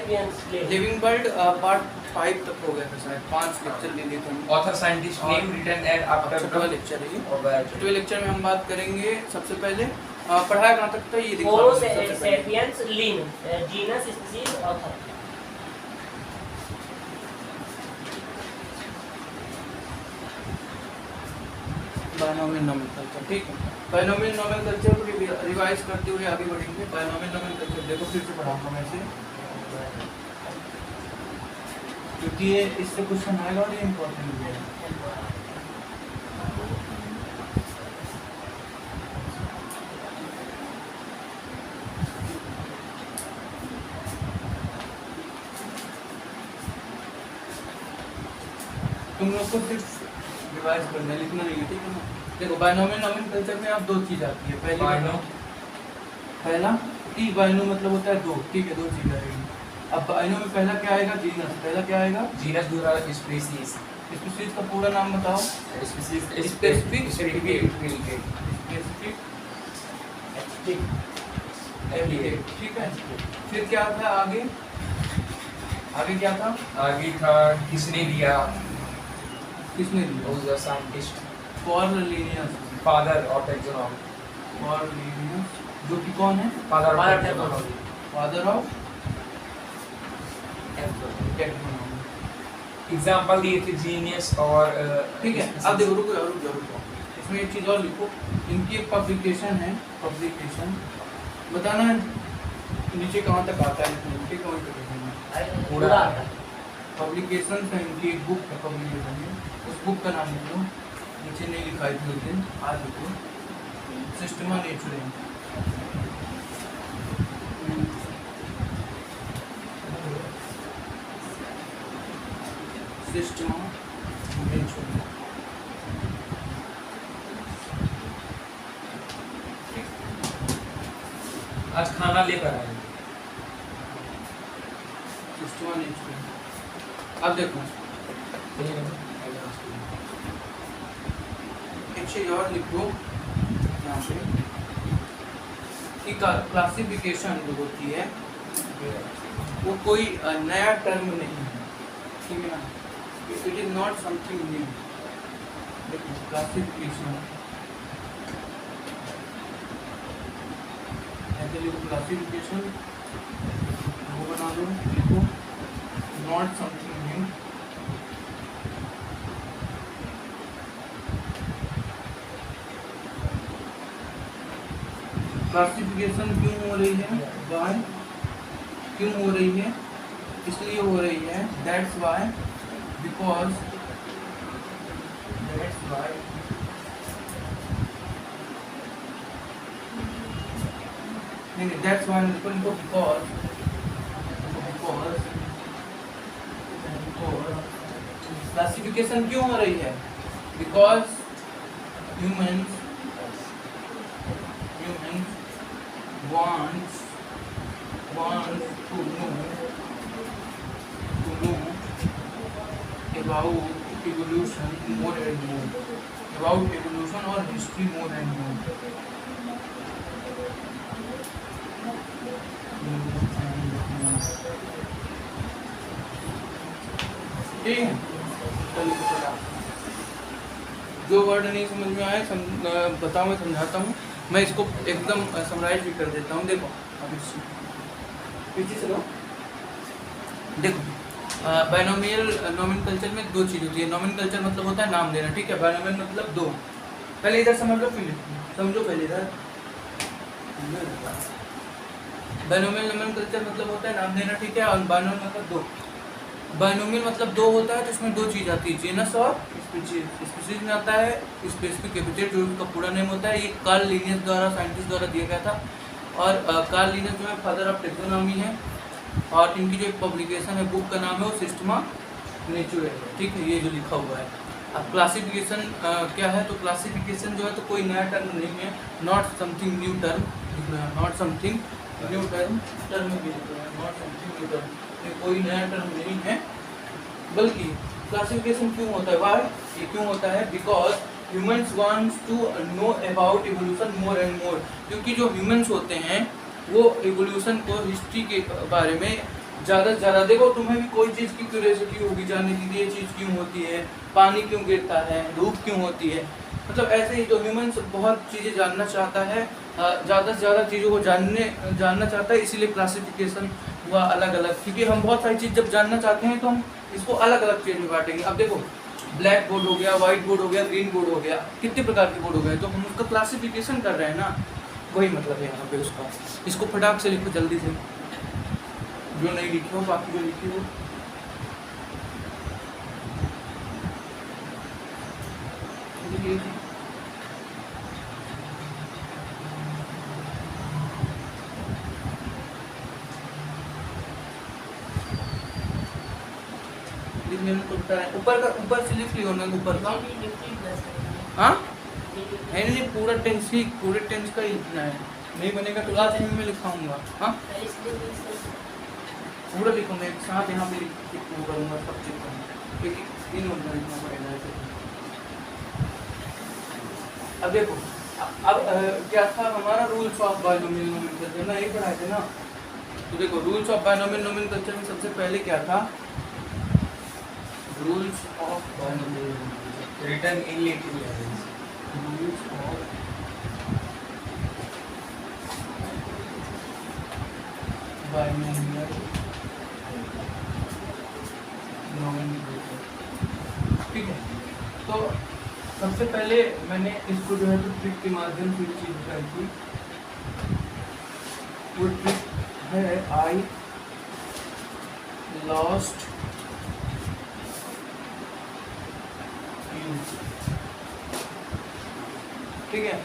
Sapiens living bird part 5 तक हो गया था शायद, 5 लेक्चर ले लिए थे हम। Author scientist name written and after 6वां लेक्चर है ये। और 6वें लेक्चर में हम बात करेंगे सबसे पहले पढ़ाया कहाँ तक था ये दिखा होमो दो सबसे पहले। Sapiens Linn genus species author. Binomial nomenclature, ठीक है। बायनोमियल नोमेनक्लेचर को रिवाइज करते हुए आगे बढ़ेंगे। बायनोमियल नोमेनक्लेचर देखो फिर से पढ़ाऊंगा मैं इसे, क्योंकि ये इससे क्वेश्चन आएगा और ये इम्पोर्टेंट भी है। तुम लोग को सिर्फ रिवाइज करना है, लिखना नहीं है, ठीक है ना। देखो बायनोमियल नोमेनक्लेचर में अब दो चीज आती है। पहला टी बायनो मतलब होता है दो, ठीक है, दो चीज आएगी। अब बायनो में पहला क्या आएगा? जीनस। पहला क्या आएगा? जीनस दूसरा स्पीशीज। स्पीशीज का पूरा नाम बताओ। स्पीशीज स्पेसिफिक एप्लीकेट, ठीक है। फिर क्या था आगे? आगे क्या था? आगे था किसने दिया, किसने दिया? The scientist Cornelius. Father of taxonomy, Cornelius जो कि कौन है? Father Father of of taxonomy. Father of technology. Example दिए थे जीनियस और ठीक है। अब देखो रुको, इसमें एक चीज और लिखो। इनकी एक पब्लिकेशन है, पब्लिकेशन बताना है नीचे कहाँ तक आता है, नीचे कहाँ तक लिखना है। पूरा पब्लिकेशन है इनकी, एक बुक है पब्लिकेशन है, उस बुक का नाम लिख लो। नीचे नहीं लिखा है उस दिन, आज लिखो सिस्टमा नेचुरल। Systema natural. आज खाना लेकर आए। Systema natural. अब देखो एक चीज और लिखो यहाँ पे कि क्लासिफिकेशन जो होती है वो कोई नया टर्म नहीं है, ठीक है ना। It is not something new. देखो क्लासिफिकेशन, ऐसे लिखो क्लासिफिकेशन, वो बना दो, लिखो नॉट समथिंग न्यू। क्लासिफिकेशन क्यों हो रही है? वाई क्यों हो रही है? इसलिए हो रही है, that's why, because, that's why, नहीं दैट्स वाई बिकॉज क्लासिफिकेशन क्यों हो रही है? Because humans wants to know about evolution more and more, about evolution or history more and more. ठीक है, जो वर्ड नहीं समझ में आए बताओ, मैं समझाता हूँ। मैं इसको एकदम समराइज भी कर देता हूँ। देखो पीछे चलो, देखो बायनोमियल नोमेनक्लेचर में दो चीज़ होती है। नोमेनक्लेचर मतलब होता है नाम देना, ठीक है। बायनोमियल मतलब दो। पहले इधर समझ लो, फिर समझो पहले इधर। बायनोमियल नोमेनक्लेचर मतलब होता है नाम देना, ठीक है। और बायनोमियल मतलब दो। बायनोमियल मतलब दो होता है तो इसमें दो चीज़ आती है, जीनस और स्पीशीज। स्पीशीज में आता है स्पेसिफिक एपिथेट, जो उसका पूरा नेम होता है। ये कार्ल लिनियस द्वारा, साइंटिस्ट द्वारा दिया गया था। और कार्ल लिनियस जो है फादर ऑफ टेक्सोनॉमी है, और इनकी जो पब्लिकेशन है, बुक का नाम है वो सिस्टमा नेचुरल, ठीक है, ये जो लिखा हुआ है। अब क्लासिफिकेशन क्या है? तो क्लासिफिकेशन जो है तो कोई नया टर्म नहीं है, not something new term, not something new term, term भी नॉट समथिंग न्यू टर्म, ये कोई नया टर्म नहीं है। बल्कि क्लासिफिकेशन क्यों होता है? वाई ये क्यों होता है? Because humans wants to know about evolution more and more, क्योंकि जो ह्यूमंस होते हैं वो इवोल्यूशन को, हिस्ट्री के बारे में ज़्यादा से ज़्यादा देखो, तुम्हें भी कोई चीज़ की क्यूरियोसिटी होगी जानने की कि ये चीज़ क्यों होती है, पानी क्यों गिरता है, धूप क्यों होती है, मतलब ऐसे ही तो ह्यूमंस बहुत चीज़ें जानना चाहता है, ज़्यादा से ज़्यादा चीज़ों को जानना चाहता है, इसीलिए क्लासिफिकेशन हुआ अलग अलग, क्योंकि हम बहुत सारी चीज़ जब जानना चाहते हैं तो हम इसको अलग अलग चीज़ में बांटेंगे। अब देखो, ब्लैक बोर्ड हो गया, व्हाइट बोर्ड हो गया, ग्रीन बोर्ड हो गया, कितने प्रकार के बोर्ड हो गए, तो हम उसका क्लासिफिकेशन कर रहे हैं ना, वही मतलब है यहाँ पे उसका। इसको फटाक से लिखो जल्दी से, जो नहीं लिखे हो, बाकी जो लिखे हो ऊपर से लिख लियो ना, ऊपर का। हाँ नहीं, पूरा टेंस ही, पूरे टेंस का ही लिखना है, नहीं बनेगा तो लास्ट में मैं लिखाऊंगा। हाँ पूरा लिखूंगा एक साथ, यहाँ पे करूँगा, सब लिखूंगा, क्योंकि तीन होना लिखना पड़ेगा ऐसे। अब देखो, अब क्या था हमारा रूल्स ऑफ बायनोमियल नोमेनक्लेचर ना, यही पढ़ाए थे ना। तो देखो, रूल्स ऑफ बायनोमियल नोमेनक्लेचर में सबसे पहले क्या था, rules of binomial nomenclature written in Latin language. Rules of binomial nomenclature, ठीक है। तो सबसे पहले मैंने इसको जो है तो ट्रिक के माध्यम से चीज बताई थी, वो ट्रिक है आई लॉस्ट यू, ठीक है।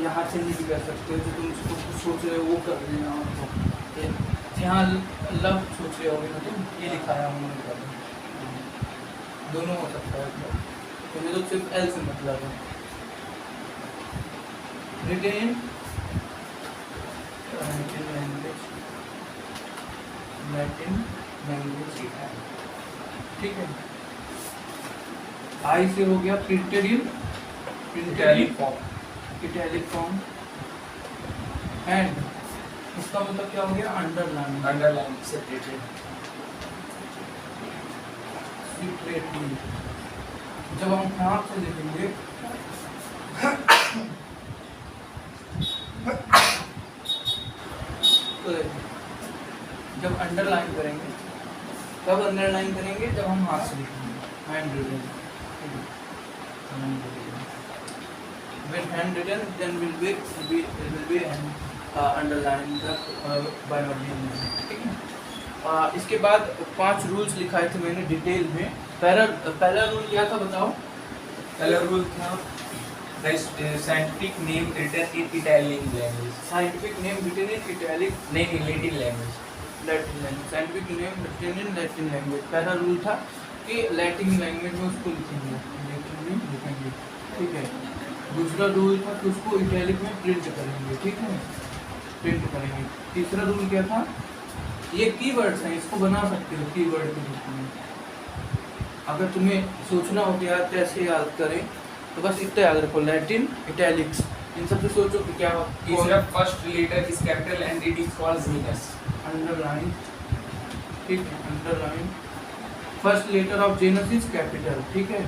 यहाँ से नहीं भी कर सकते हो, जो तुम उसको सोच रहे हो वो कर देना, आपको यहाँ लव सोच रहे होगे ना तुम, ये लिखाया हूँ मैंने, दोनों हो सकता है, तो मुझे तो सिर्फ एल से मतलब है। रिटेन लैटिन लैंग्वेज, ठीक है। आई से हो गया printed italic form, italic form, and इसका मतलब क्या हो गया, अंडरलाइन, अंडरलाइन सेपरेटेड, सीक्रेटली। जब हम हाथ से लिखेंगे तो जब अंडरलाइन करेंगे, कब अंडरलाइन करेंगे, जब हम हाथ से लिखेंगे, hand written, when hand written then will be an underline the binomial name, ठीक है। इसके बाद 5 रूल्स लिखाए थे मैंने डिटेल में। पहला रूल क्या था बताओ? पहला रूल था scientific name written in italic language, scientific name written in italic, नहीं in Latin language, Latin language, scientific name written in Latin language. पहला रूल था कि लैटिन लैंग्वेज में उसको लिखेंगे, ठीक है। दूसरा रूल था कि उसको इटैलिक में प्रिंट करेंगे, ठीक है, प्रिंट करेंगे। तीसरा रूल क्या था, ये कीवर्ड्स हैं, इसको बना सकते हो कीवर्ड के रूप में। अगर तुम्हें सोचना हो कि यार कैसे याद करें, तो बस इतना याद रखो, लैटिन, इटैलिक्स, इन सबसे सोचो कि क्या। तीसरा first letter is capital and it is called genus, underline, ठीक है, underline. First letter of genus is capital, ठीक है,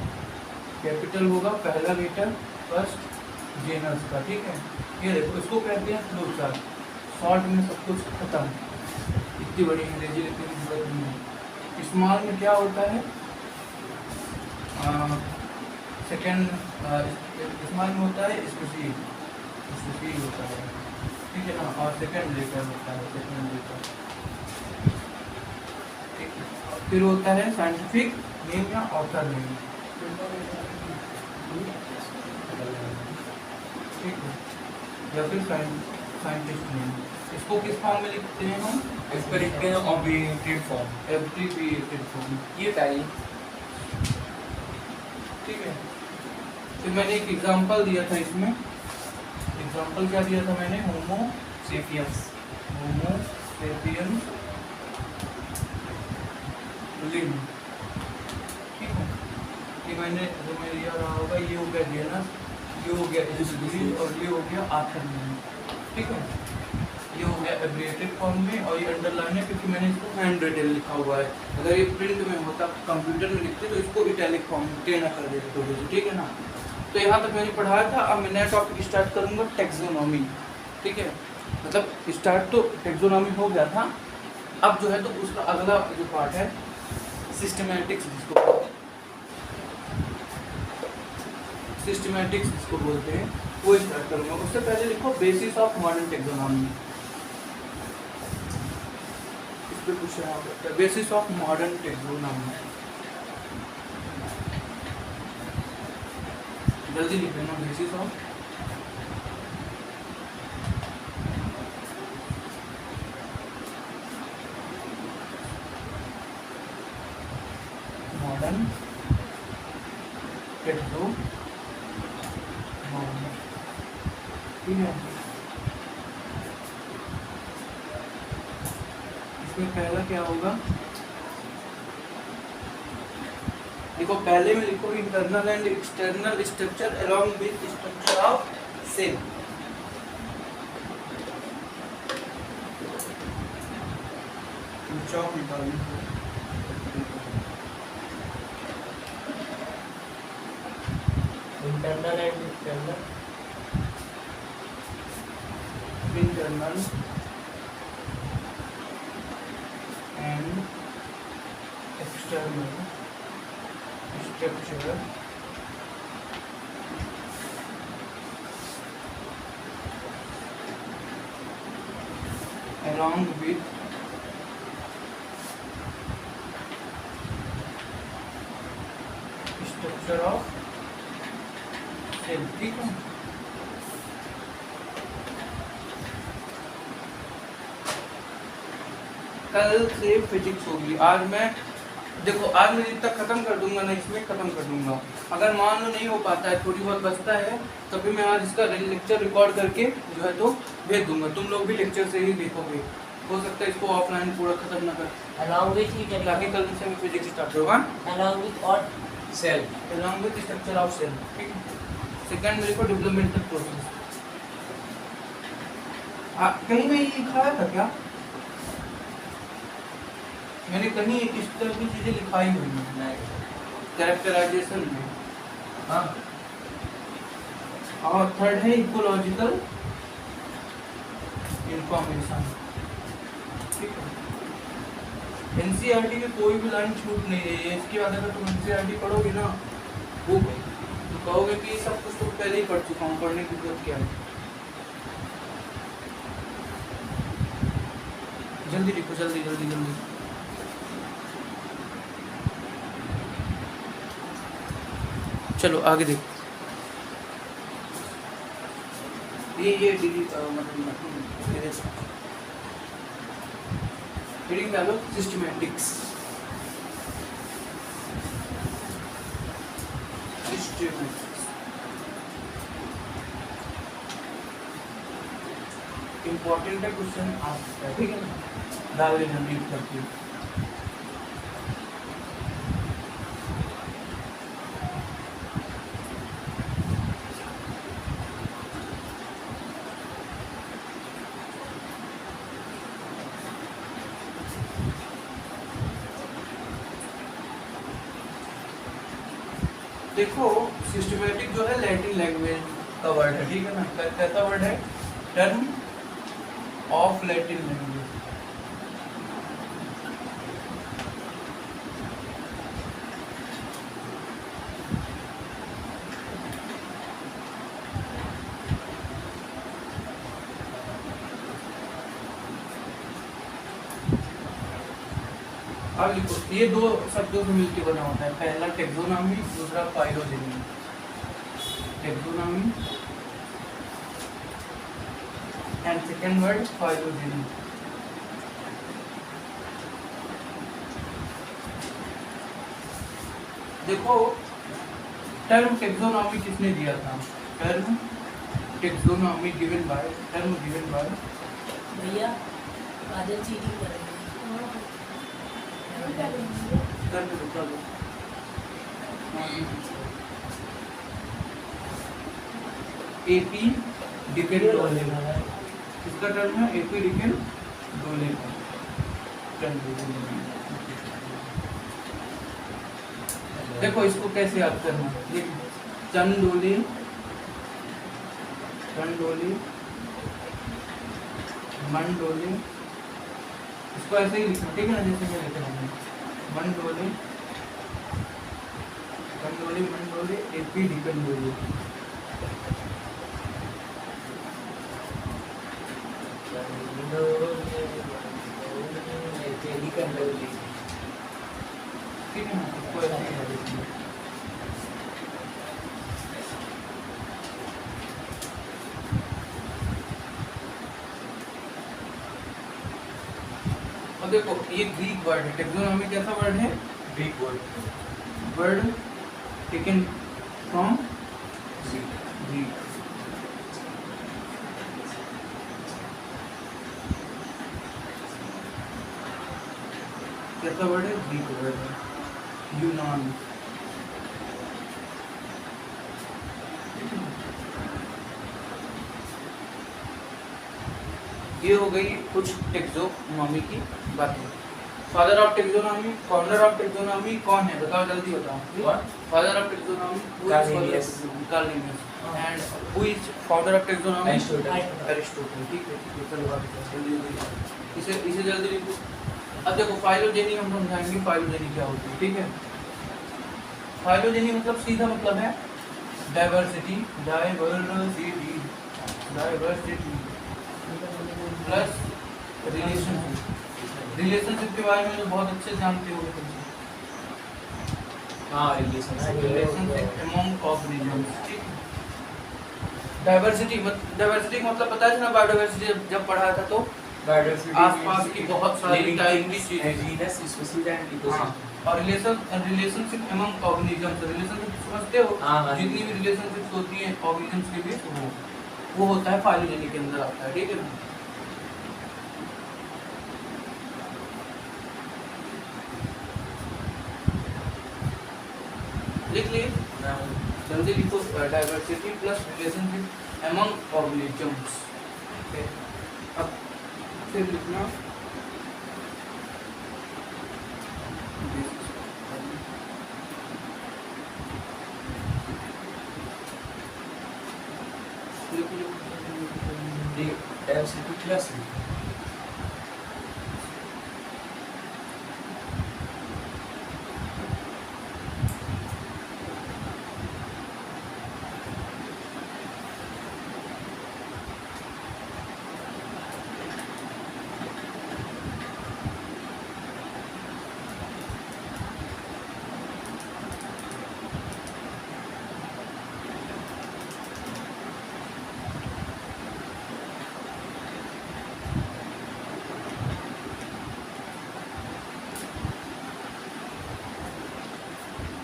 कैपिटल होगा पहला लेटर फर्स्ट जेनस का, ठीक है। ये देखो, इसको कहते हैं फ्लो चार्ट, शॉर्ट में सब कुछ खत्म, इतनी बड़ी अंग्रेजी लिखने की जरूरत नहीं है। स्मॉल में क्या होता है, सेकेंड स्मॉल में होता है स्पेसिफिक होता है, ठीक है ना, और सेकेंड लेटर होता है, सेकेंड लेटर, ठीक है। फिर होता है साइंटिफिक नेम या ऑथर नेम, ठीक है, या फिर साइंटिस्ट नेम। इसको किस फॉर्म में लिखते हैं हम? इस पर लिखते हैं ऑब्रिविएटेड फॉर्म, एब्रिविएटेड फॉर्म, ये टाइप, ठीक है। फिर मैंने एक एग्जांपल दिया था इसमें, एग्जांपल क्या दिया था मैंने, होमो सेपियंस लिम, ठीक है। ये मैंने जो मैं लिया रहा होगा, ये हो गया जेनस, ये हो गया स्पीशीज, और ये हो गया आथर नेम, ठीक है, ये हो गया एब्रिएटेड फॉर्म में, और ये अंडरलाइन है क्योंकि मैंने इसको हैंड रिटेन लिखा हुआ है। अगर ये प्रिंट में होता, कंप्यूटर में लिखते तो इसको इटैलिक फॉर्म में टेढ़ा कर देते थोड़ी सी, ठीक है ना। तो यहाँ तक मैंने पढ़ाया था। अब मैं नया टॉपिक स्टार्ट करूँगा, टैक्सोनॉमी, ठीक है। मतलब स्टार्ट तो टैक्सोनॉमी हो गया था, अब जो है तो उसका अगला जो पार्ट है सिस्टमैटिक्स, जिसको बोलते हैं वो स्टार्ट करूँगा। उससे पहले लिखो बेसिस ऑफ मॉडर्न टैक्सोनॉमी। इस पे कुछ बेसिस ऑफ मॉडर्न टैक्सोनॉमी, जल्दी लिख लेना। बेसिस ऑफ मॉडर्न टैक्सोनॉमी, ठीक है। इसमें पहला क्या होगा, देखो पहले में लिखो internal and external structure along with structure of cell. चौक निकालिए, internal and external, internal and external structure along with structure of cell, ठीक है। कल से फिजिक्स होगी। आज मैं देखो, आज मैं इतना खत्म कर दूंगा ना, इसमें खत्म कर दूंगा। अगर मान लो नहीं हो पाता है, थोड़ी बहुत बचता है, तभी मैं आज इसका लेक्चर रिकॉर्ड करके जो है तो भेज दूंगा। तुम लोग भी लेक्चर से ही देखोगे, हो सकता है इसको ऑफलाइन पूरा खत्म ना कर, along with ही ताकि कल से मैं फिजिक्स स्टार्ट होगा along with और cell, along with structure of cell, ठीक है। सेकंड मेरे को डेवलपमेंटल प्रोसेस, कहीं में ये लिखा था क्या? मैंने कहीं इस तरह की चीजें लिखाई हुई है कैरेक्टराइजेशन में, हाँ। और थर्ड है इकोलॉजिकल इंफॉर्मेशन, ठीक है। एनसीईआरटी की कोई भी लाइन छूट नहीं रही है। इसके बाद अगर तुम एनसीईआरटी पढ़ोगे ना, वो तो कहोगे कि सब कुछ तो पहले ही पढ़ चुका हूँ, पढ़ने की जरूरत क्या है। जल्दी लिखो, जल्दी जल्दी जल्दी। चलो आगे देखो। ये डिलीट रीडिंग डालो, सिस्टमैटिक्स, इम्पोर्टेंट है क्वेश्चन आपका, ठीक है ना। डाल लेना रीड करके। देखो सिस्टमैटिक जो है लैटिन लैंग्वेज का वर्ड है, ठीक है ना। कैसा वर्ड है? Term of Latin language. अब लिखो, ये दो शब्दों से मिलकर बना होता है। पहला टैक्सोनॉमी, दूसरा phylogeny. Taxonomy and second word phylogeny. देखो टर्म टैक्सोनॉमी किसने दिया था? Term taxonomy given by, term given by भैया काजल चीटिंग करेंगे। एपी डिपेंड इसका किसका टर्म है? एपी डिकन डोले का टर्म। देखो इसको कैसे याद करना, देखो चंदोली, चंदोली, मंडोली, इसको ऐसे ही लिखना, ठीक है ना, जैसे मैं लिख रहा हूँ मंडोली, कंडोली, मंडोली, एपी डिकंडोली। ठीक है ना, इसको ऐसे ही याद रखना। अब देखो ये ग्रीक वर्ड है, टेक्सोनॉमी कैसा वर्ड है? Greek word. Word taken from Greek. कैसा वर्ड है? ग्रीक वर्ड है, यूनान। ये हो गई कुछ टेक्सोनॉमी की बातें। Father of taxonomy, founder of taxonomy कौन है? बताओ, जल्दी बताओ। What? Father of taxonomy Carnelius. Cornelius. And who is founder of taxonomy? Aristotle. Aristotle. ठीक है, ठीक है, चलो बात करते हैं, जल्दी जल्दी। इसे जल्दी लिखो। अब देखो फाइलोजेनी हम समझाएंगे, फाइलोजेनी क्या होती है, ठीक है। फाइलोजेनी मतलब सीधा मतलब है diversity, diversity, diversity plus relationship. Relationship के बारे में तो बहुत अच्छे से जानते हो तुम। हाँ, relationship. रिलेशनशिप अमंग ऑर्गेनिजम्स, ठीक है। डाइवर्सिटी का मतलब पता है ना, बायोडाइवर्सिटी जब पढ़ा था तो Biodiversity आसपास means की बहुत सारी living टाइप की things, चीजें। genus, species and हाँ, ecosystem. और रिलेशनशिप अमंग ऑर्गेनिजम्स, रिलेशनशिप समझते हो? हाँ, हाँ। जितनी भी रिलेशनशिप्स होती हैं ऑर्गेनिजम्स के बीच वो होता है फाइलोजेनी के अंदर आता है, ठीक है ना। लिख लिए, जल्दी लिखो। Diversity plus relationship among organisms. अब फिर लिखना Diversity plus.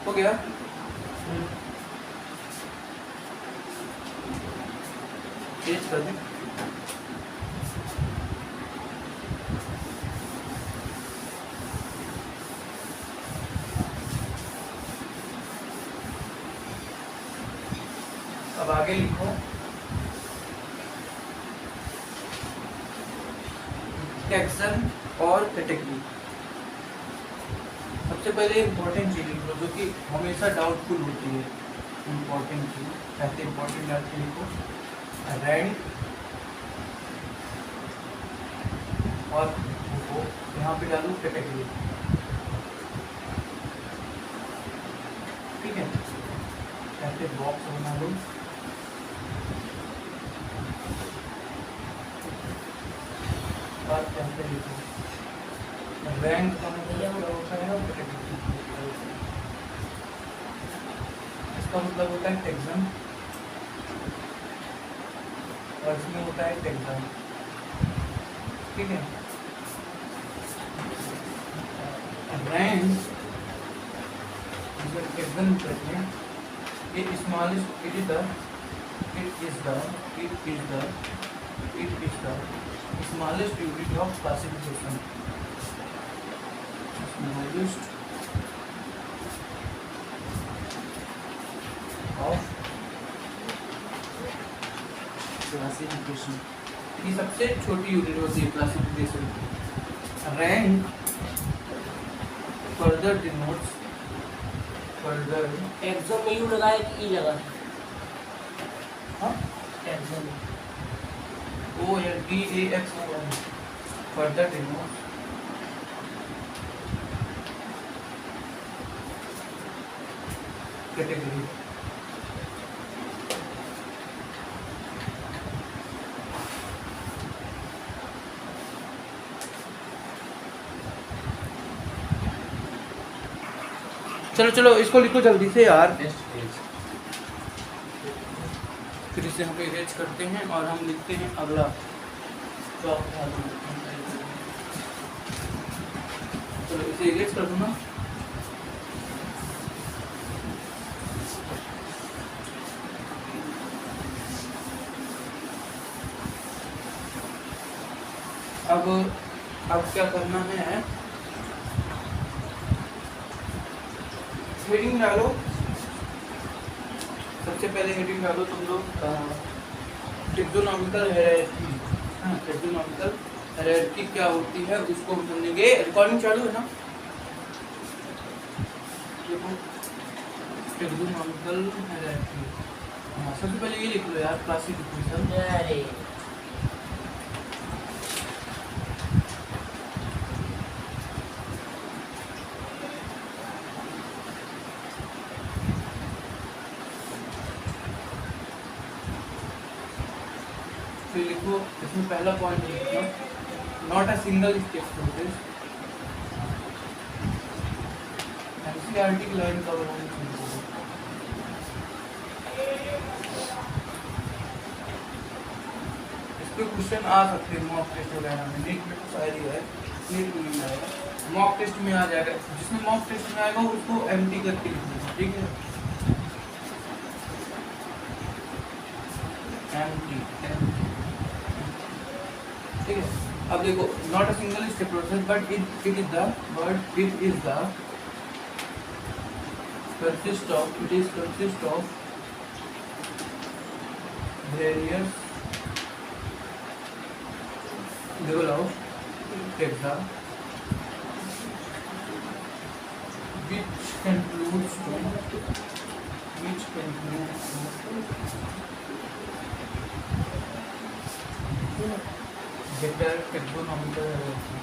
हो गया। चेंज कर दें। अब आगे लिखो टैक्सन और कैटेगरी। सबसे पहले इम्पोर्टेंट चीज लिखो जो कि हमेशा डाउटफुल होती है। इम्पोर्टेंट चीज ऐसे इम्पोर्टेंट डाल के लिखो, रैंक और वो यहाँ पे डालू कैटेगरी, ठीक है। ऐसे बॉक्स बना लो, और ऐसे लिखो रैंक का मतलब होता है कैटेगरी, इसका मतलब होता है टैक्सन और इसमें होता है टैक्सन, ठीक है। रैंक टैक्सन करते हैं, it is the smallest unit of classification, smallest of classification, ये सबसे छोटी यूनिट होती है क्लासिफिकेशन की। Rank further denotes further exam में यू लगाए कि ई लगा हाँ एग्जाम में OLDAX फर्दर डिनोट्स कैटेगरी। चलो चलो इसको लिखो जल्दी से यार, नेक्स्ट पेज। फिर इसे हम इरेज करते हैं और हम लिखते हैं अगला। चलो इसे इरेज कर दो ना। अब क्या करना है, हेडिंग डालो। सबसे पहले हेडिंग डालो तुम लोग टेक्सोनॉमिकल हायरार्की। हाँ, टेक्सोनॉमिकल हायरार्की क्या होती है उसको हम समझेंगे। रिकॉर्डिंग चालू है ना? देखो टेक्सोनॉमिकल हायरार्की। हाँ, सबसे पहले ये लिख लो यार, क्लासिफिकेशन। अरे फिर लिखो, इसमें पहला पॉइंट लिखना, not a single step process. NCERT की लाइन कवर होनी चाहिए। इस पे क्वेश्चन आ सकते हैं मॉक टेस्ट वगैरह में। नीट में तो शायद ही है, नीट में नहीं आएगा, मॉक टेस्ट में आ जाएगा। जिसमें मॉक टेस्ट में आएगा उसको एम्प्टी करके लिखना, ठीक है? एम्प्टी, ठीक है। अब देखो, not a single step process but it is the consist of various level of taxa which concludes to better taxonomical hierarchy।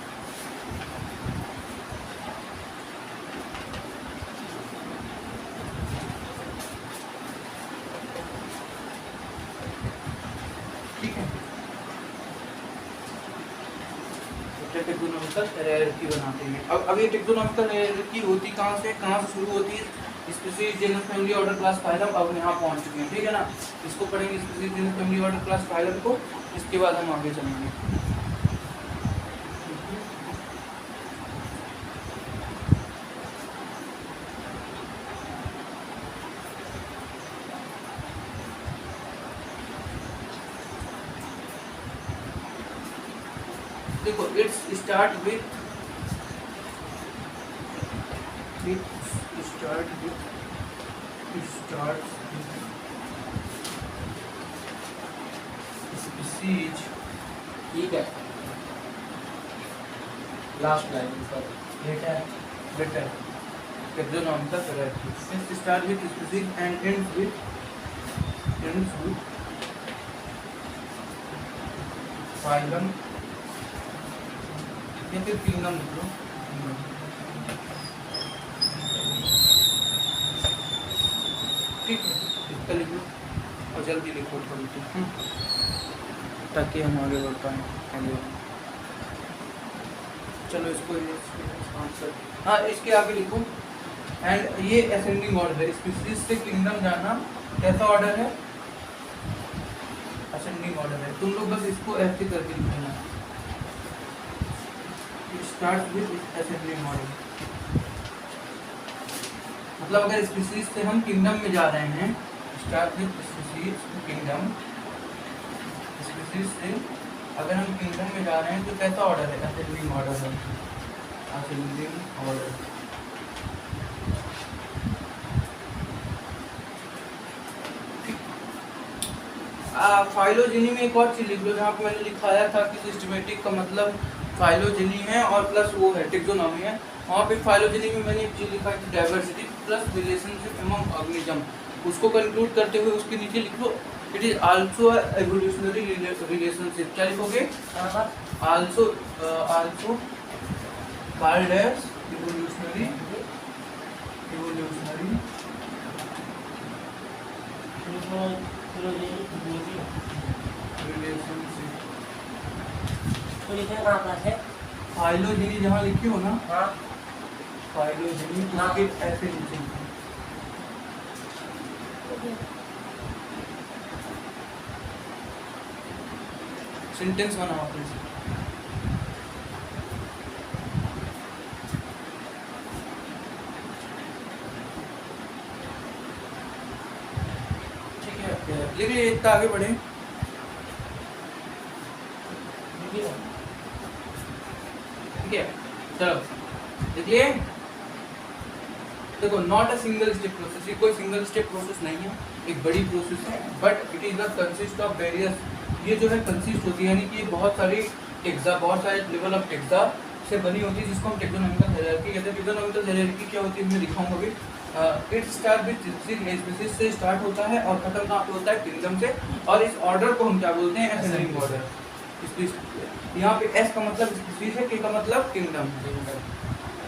ठीक है, टेक्सोनॉमिकल हायरार्की बनाते हैं। अब ये टेक्सोनॉमिकल हायरार्की होती कहाँ से शुरू होती है? Species, genus, family, order, class, phylum. अब यहाँ पहुँच चुके हैं, ठीक है ना? इसको पढ़ेंगे, species, genus, family, order, class, phylum को। इसके बाद हम आगे चलेंगे। देखो, इट्स स्टार्ट विथ स्पीशीज। ठीक है, लास्ट लाइन पर better taxonomical hierarchy. It's start with species and ends with phylum या फिर किंगडम लिख लो। ठीक है, इसका लिख लो और जल्दी लिखो थोड़ी सी, ताकि हम आगे बढ़ पाएँ। चलो इसको आंसर, हाँ इसके आगे लिखो। एंड ये असेंडिंग ऑर्डर है, स्पीशीज से किंगडम जाना कैसा ऑर्डर है? असेंडिंग ऑर्डर है। तुम लोग बस इसको ऐसे करके लिख देना, स्टार्ट विथ असेंडिंग ऑर्डर। मतलब अगर स्पीशीज से हम किंगडम में जा रहे हैं, start with species to kingdom. Species से अगर हम किंगडम में जा रहे हैं तो कैसा ऑर्डर है? असेंडिंग ऑर्डर है, असेंडिंग ऑर्डर। फाइलोजेनी में एक और चीज लिख लो, जहाँ पे मैंने लिखाया था कि सिस्टमेटिक का मतलब फाइलोजेनी है और प्लस वो है टेक्सोनॉमी है। वहाँ पे फाइलोजेनी में मैंने एक चीज लिखा है diversity plus relationship among organism, उसको कंक्लूड करते हुए उसके नीचे लिख लो it is also evolutionary relationship. क्या लिखोगे? Also called as evolutionary relationship. तो लिखे कहाँ पास है? फाइलोजेनी जहाँ लिखी हो ना, हाँ फाइलोजेनी हाँ। उसके ऐसे नीचे सेंटेंस बनाओ फिर से। ठीक है, लेकिन एक तो आगे बढ़े। लिखिए। ठीक है, चलो देखिए, देखो not a single step process, ये कोई सिंगल स्टेप प्रोसेस नहीं है, एक बड़ी प्रोसेस है, but it is the consist of various, ये जो है कंसिस्ट होती है, यानी कि बहुत सारी टेक्सा, बहुत सारे लेवल ऑफ टेक्सा से बनी होती है, जिसको हम टेक्सोनॉमिकल हायरार्की कहते हैं। टेक्सोनॉमिकल हायरार्की क्या होती है मैं दिखाऊंगा अभी। इट स्टार्ट विद स्पीशीज से स्टार्ट होता है और खत्म कहाँ पे होता है? किंगडम से। और इस ऑर्डर को हम क्या बोलते हैं? Ascending order. यहाँ पे एस का मतलब स्पीशीज है, के का मतलब किंगडम।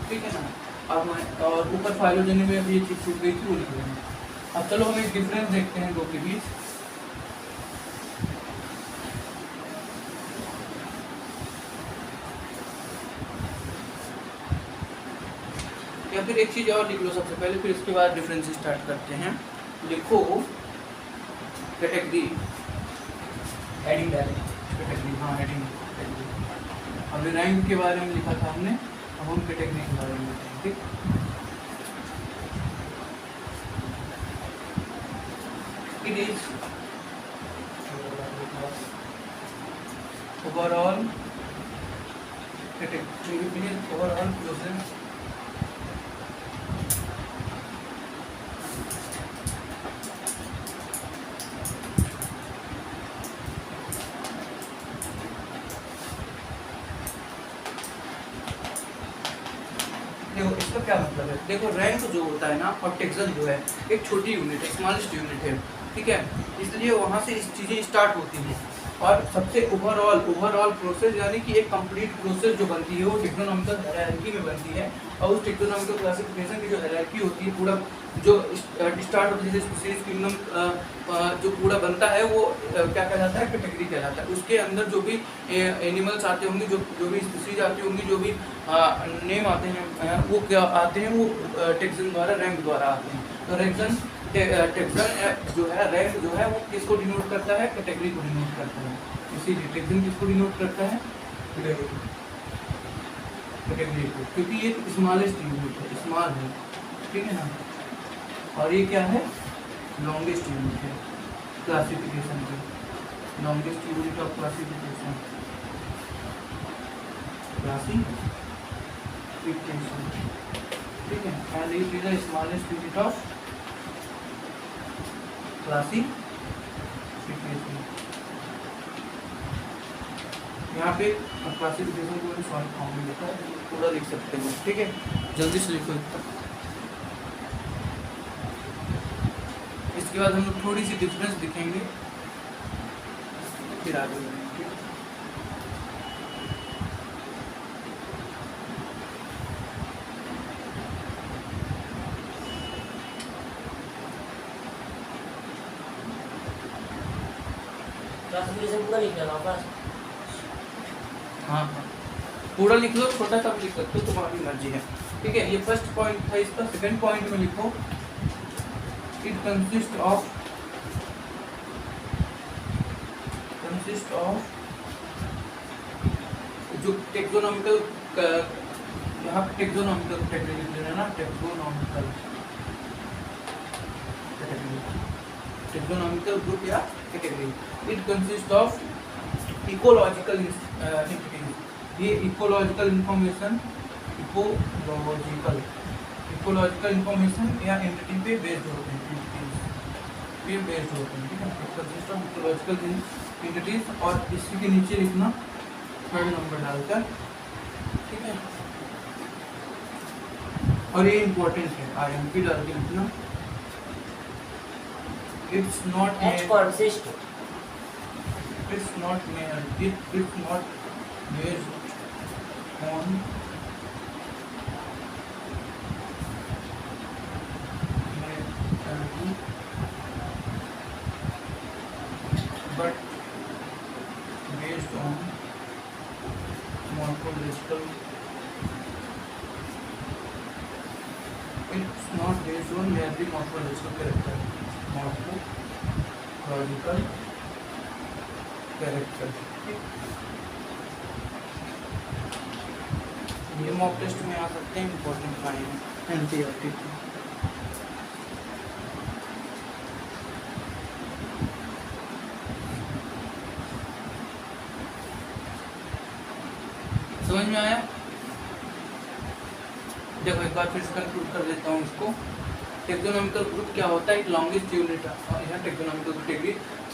ठीक है ना। अब और ऊपर फाइलोजेनी में अभी ये चीज छूट गई थी, वो लिख रहे हैं। अब चलो हम एक डिफरेंस देखते हैं दो के बीच। या फिर एक चीज और लिख लो सबसे पहले, फिर इसके बाद डिफरेंस स्टार्ट करते हैं। लिखो कैटेगरी, हेडिंग डालें। कैटेगरी, हाँ हेडिंग। अभी रैंक के बारे में लिखा था हमने, अब हम कैटेगरी के बारे में लिखेंगे। ठीक, it is overall category, overall process देखो इसका क्या मतलब है। देखो रैंक जो होता है ना और टेक्सन जो है एक छोटी यूनिट है, स्मॉलेस्ट यूनिट है, ठीक है, इसलिए वहाँ से इस चीज़ें स्टार्ट होती हैं। और सबसे ओवरऑल प्रोसेस यानी कि एक कंप्लीट प्रोसेस जो बनती है वो टेक्नोनॉमिकल हायरार्की में बनती है। और उस टेक्नोनॉमिकल क्लासिफिकेशन की जो हायरार्की होती है, पूरा जो स्टार्ट होती है, जैसे स्पीशीज किंगडम जो पूरा बनता है वो क्या कहलाता है? कैटेगरी कहलाता है। उसके अंदर जो भी एनिमल्स आते होंगे, जो भी स्पीशीज आती होंगी, जो भी नेम आते हैं वो क्या आते हैं? वो टेक्सन द्वारा, रैंक द्वारा आते हैं। तो टेक्सन जो है, रैंक जो है वो किसको डिनोट करता है? कैटेगरी को डिनोट करता है। इसीलिए टेक्सन किसको डिनोट करता है? कैटेगरी को, क्योंकि ये स्मॉलेस्ट यूनिट है, स्मॉल है, ठीक है ना। और ये क्या है? लॉन्गेस्ट यूनिट है क्लासिफिकेशन की, लॉन्गेस्ट यूनिट ऑफ क्लासिफिकेशन, ठीक है। And it is the smallest unit of classification. यहाँ पे क्लासिफिकेशन को शॉर्ट फॉर्म में लिखा है, पूरा लिख सकते हैं, ठीक है। जल्दी से लिखो। इसके बाद हम लोग थोड़ी सी डिफरेंस दिखेंगे, फिर आगे बढ़ेंगे। क्लासिफिकेशन पूरा लिखना है वापस। हाँ हाँ, पूरा लिख लो, छोटा सा भी लिख सकते हो, तुम्हारी मर्जी है, ठीक है। ये फर्स्ट पॉइंट था, इसका सेकंड पॉइंट में लिखो इट कंसिस्ट ऑफ जो टेक्सोनॉमिकल, यहाँ पे टेक्सोनॉमिकल कैटेगरी लिख लेना ना, टेक्सोनॉमिकल ग्रुप या category. It consist of ecological entities, ये इकोलॉजिकल इंफॉर्मेशन या एंटिटी पे बेस्ड होते हैं। पे बेस्ड होते हैं, ठीक है। It consist of ecological entities, और इसी के नीचे लिखना थर्ड नंबर डालकर, ठीक है। और ये इम्पोर्टेंट है, IMP डाल के लिखना। It's not H consist it's not made, it's not based on reality, but based on morphological. It's not based on merely morphological character, morphological character. ये मॉक टेस्ट में आ सकते हैं, इम्पोर्टेंट लाइन NCERT की। समझ में आया? देखो एक बार फिर से कंक्लूड कर देता हूँ इसको। टेक्सोनॉमिकल ग्रुप क्या होता है? एक लॉन्गेस्ट यूनिट है, और यहाँ टेक्सोनॉमिकल ग्रुप डिग्री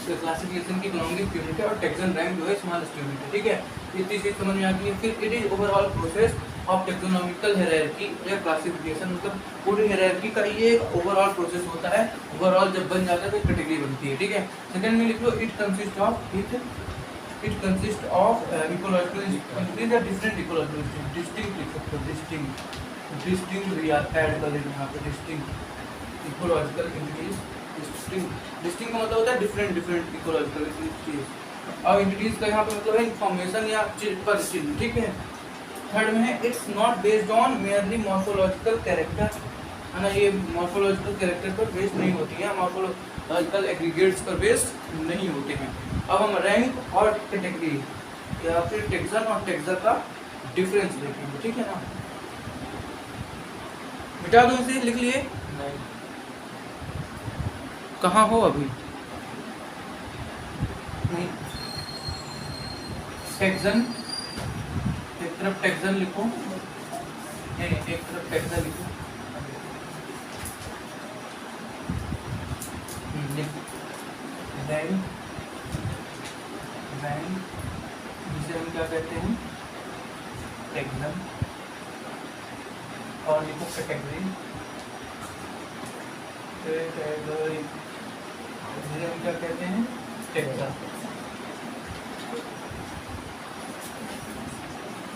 क्लासिफिकेशन की लॉन्गेस्ट यूनिट है, और टेक्सन रैंक जो है स्मॉलेस्ट यूनिट है, ठीक है। इतनी चीज समझ में आती है। फिर it is overall process of taxonomical hierarchy या क्लासिफिकेशन, मतलब पूरी हायरार्की का ये एक ओवरऑल प्रोसेस होता है। ओवरऑल जब बन जाता है तो कैटेगरी बनती है, ठीक है। सेकंड में लिख लो it consist of ecological entities या डिफरेंट इकोलॉजिकल एंटिटीज। डिस्टिंक्ट लिख सकते हो, डिस्टिंक्ट ऐड कर लेना यहाँ पे, डिस्टिंक्ट इकोलॉजिकल एंटिटीज। डिस्टिंक्ट का मतलब होता है डिफरेंट इकोलॉजिकल एंटिटीज, और एंटिटीज का यहाँ पे मतलब है इंफॉर्मेशन या पर चिन्ह, ठीक है। थर्ड में है it's not based on merely morphological character, है ना, ये मॉर्फोलॉजिकल कैरेक्टर पर बेस्ड नहीं होती है, मॉर्फोलॉजिकल एग्रीगेट्स पर बेस्ड नहीं होते हैं। अब हम रैंक और कैटेगरी या फिर टेक्सन और टेक्सर का डिफरेंस देखेंगे, ठीक है ना। मिटा दो इसे, लिख लिए? नहीं, कहाँ हो अभी? नहीं, टेक्सन, एक तरफ टेक्सन लिखो, नहीं एक तरफ टेक्सन लिखो, रैंक, जिसे हम क्या कहते हैं टेक्सन, और लिखो कैटेगरी, जिसे हम क्या कहते हैं टेक्सन।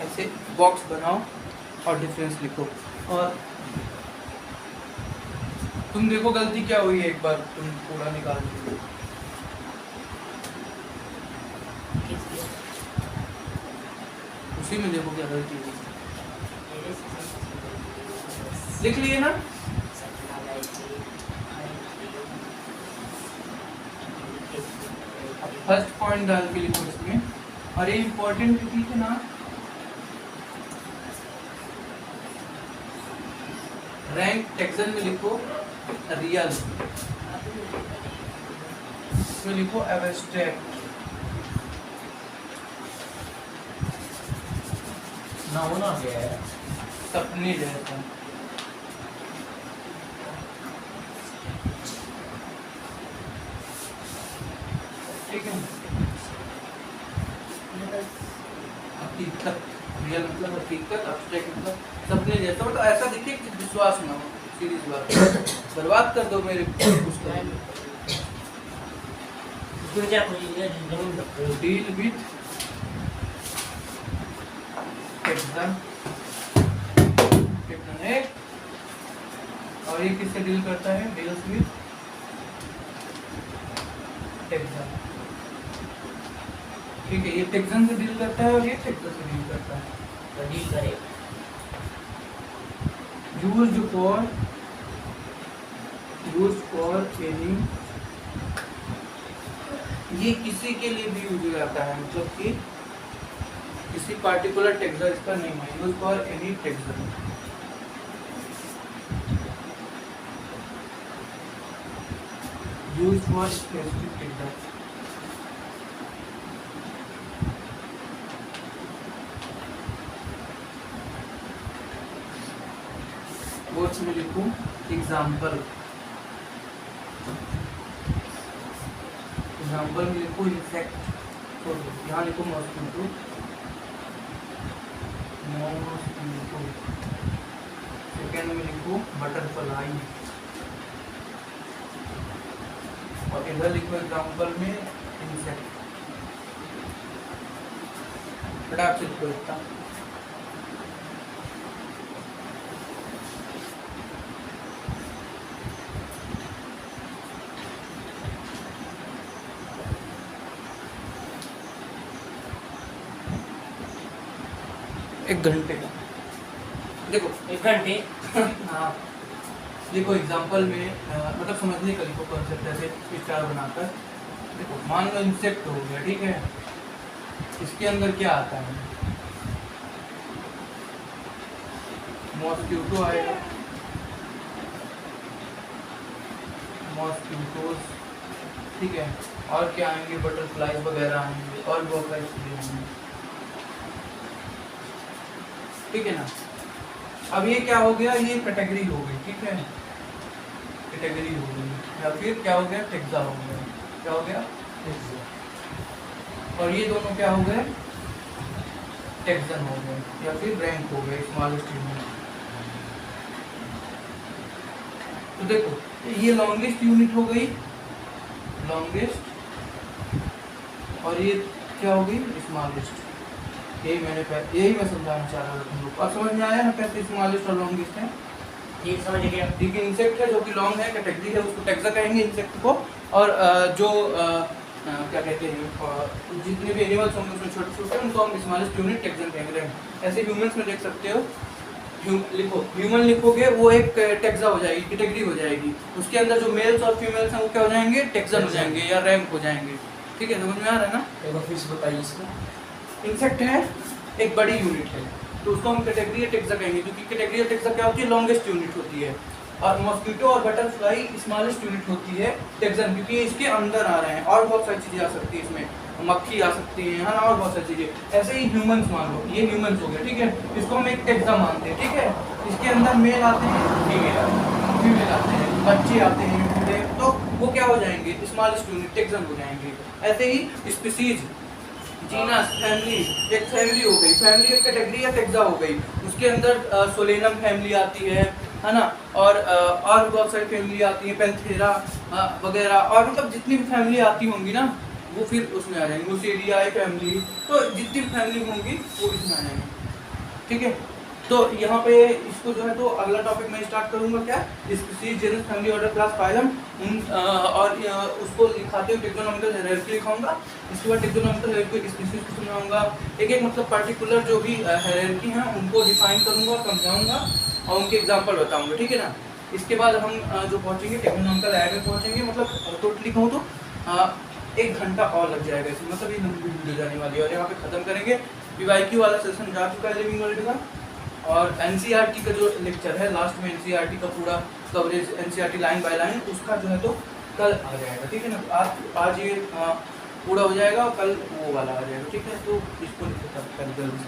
ऐसे बॉक्स बनाओ और डिफरेंस लिखो, और तुम देखो गलती क्या हुई है, एक बार तुम पूरा निकाल दो। उसी में देखो क्या गलती हुई, लिख लिए ना। फर्स्ट पॉइंट डाल के लिखो इसमें, और ये इम्पोर्टेंट ठीक है ना। रैंक टेक्सन में लिखो रियल, इसमें लिखो एब्स्ट्रैक्ट, नाउन आ गया है। सपने जैसा, ठीक है। हकीकत, रियल मतलब हकीकत, एब्स्ट्रैक्ट मतलब सपने जैसा, मतलब ऐसा दिखे कि विश्वास ना हो, सीरीज बात बर्बाद कर दो मेरे उसको। डील विथ टेक्सन, है, और ये किससे डील करता है? डील्स विथ टेक्सन, ठीक है। ये टेक्सन से डील करता है और ये टेक्सन से डील करता है। तो डील करे यूज्ड फॉर एनी, ये किसी के लिए भी यूज हो जाता है, मतलब कि किसी पार्टिकुलर टेक्सर इसका नेम है, use for any taxa. Use for specific taxa, words में लिखूं एग्जाम्पल, एग्जाम्पल में लिखो इंसेक्ट, यहाँ लिखो मॉस्किटो, सेकेंड में लिखो बटरफ्लाई, और इधर लिखो एग्जाम्पल में इंसेक्ट। फटाक से लिखो इतना। एक घंटे का देखो, 1 घंटे। हाँ देखो एग्जाम्पल में मतलब समझने का लिखो कॉन्सेप्ट, ऐसे स्टार बनाकर। देखो मान लो इंसेक्ट हो गया, ठीक है, इसके अंदर क्या आता है, मॉस्किटो आएगा, मॉस्किटोज, ठीक है, और क्या आएंगे, बटरफ्लाई वगैरह आएंगे, और बहुत सारी चीजें आएंगी, ठीक है ना। अब ये क्या हो गया, ये कैटेगरी हो गई, ठीक है, कैटेगरी हो गई, या फिर क्या हो गया, टेक्सा हो गया, क्या हो गया, और ये दोनों क्या हो गए, टेक्सन हो गए, या फिर रैंक हो गए, स्मॉलेस्ट यूनिट। तो देखो ये लॉन्गेस्ट यूनिट हो गई, लॉन्गेस्ट, और ये क्या हो गई, स्मॉलेस्ट। यही मैं समझाना चाह रहा था तुम लोग। अब समझ में आया ना कैसे स्मॉलेस्ट और लॉन्गेस्ट है? ठीक समझ गया। ठीक है, इंसेक्ट है जो कि लॉन्ग है, कैटेगरी है, उसको टेक्सा कहेंगे इंसेक्ट को। और जो क्या कहते हैं, जितने भी एनिमल्स होंगे उसमें छोटे छोटे, उनको हम स्मॉलेस्ट यूनिट टेक्सन कहेंगे। ऐसे ह्यूमंस में देख सकते हो, लिखो ह्यूमन लिखोगे वो एक टेक्सा हो जाएगी, कैटेगरी हो जाएगी, उसके अंदर जो मेल्स और फीमेल्स हैं वो क्या हो जाएंगे, टेक्सन हो जाएंगे या रैंक हो जाएंगे। ठीक है, समझ में आ रहा है ना? एक बार फिर से बताइए इसको। इंसेक्ट है एक बड़ी यूनिट है, तो उसको हम कैटेगरी या टेक्सा कहेंगे, क्योंकि कैटेगरी या टेक्सा क्या होती है, लॉन्गेस्ट यूनिट होती है। और मॉस्किटो और बटरफ्लाई स्मॉलेस्ट यूनिट होती है, टेक्सन, क्योंकि ये इसके अंदर आ रहे हैं, और बहुत सारी चीजें आ सकती है इसमें, मक्खी आ सकती है ना, और बहुत सारी चीजें। ऐसे ही ह्यूमंस मान लो, ये ह्यूमंस हो गए, ठीक है, इसको हम एक टेक्सा मानते हैं, ठीक है। इसके अंदर मेल आते हैं, फीमेल आते हैं, बच्चे आते हैं, बूढ़े, तो वो क्या हो जाएंगे, स्मॉलेस्ट यूनिट टेक्सन हो जाएंगे। ऐसे ही स्पीसीज, जीनस, फैमिली, एक फैमिली हो गई, फैमिली एक कैटेगरी या टेक्सा हो गई, उसके अंदर सोलेनम फैमिली आती है ना, और बहुत सारी फैमिली आती है, पैंथेरा वगैरह, और मतलब जितनी भी फैमिली आती होंगी ना वो फिर उसमें आ जाएंगी, मुसेरियाई फैमिली, तो जितनी भी फैमिली होंगी वो इसमें आ जाएंगी। ठीक है, तो यहाँ पे इसको जो है तो अगला टॉपिक मैं स्टार्ट करूँगा, क्या, species, genus, family, order, class, phylum, और उसको लिखाते हुए टेक्सोनॉमिकल हायरार्की लिखाऊंगा। इसके बाद टेक्सोनॉमिकल हायरार्की स्पीसीज को समझाऊंगा, एक एक मतलब पर्टिकुलर जो भी हायरार्की हैं उनको डिफाइन करूंगा और समझाऊंगा और उनके एग्जांपल बताऊंगा। ठीक है ना। इसके बाद हम जो पहुंचेंगे टेक्सोनॉमिकल हायरार्की में पहुंचेंगे, मतलब टोटली कहूँ तो 1 घंटा और लग जाएगा इसमें, मतलब ये लंबी वीडियो जाने वाली है, और यहाँ पे खत्म करेंगे। पीवाईक्यू वाला सेशन जा चुका है लिविंग वर्ल्ड का, और एनसीईआरटी का जो लेक्चर है लास्ट में, एनसीईआरटी का पूरा coverage, NCERT line by line, उसका जो है तो कल आ जाएगा। ठीक है ना, आज ये पूरा हो जाएगा और कल वो वाला आ जाएगा। ठीक है, तो इसको खत्म कर जल्दी।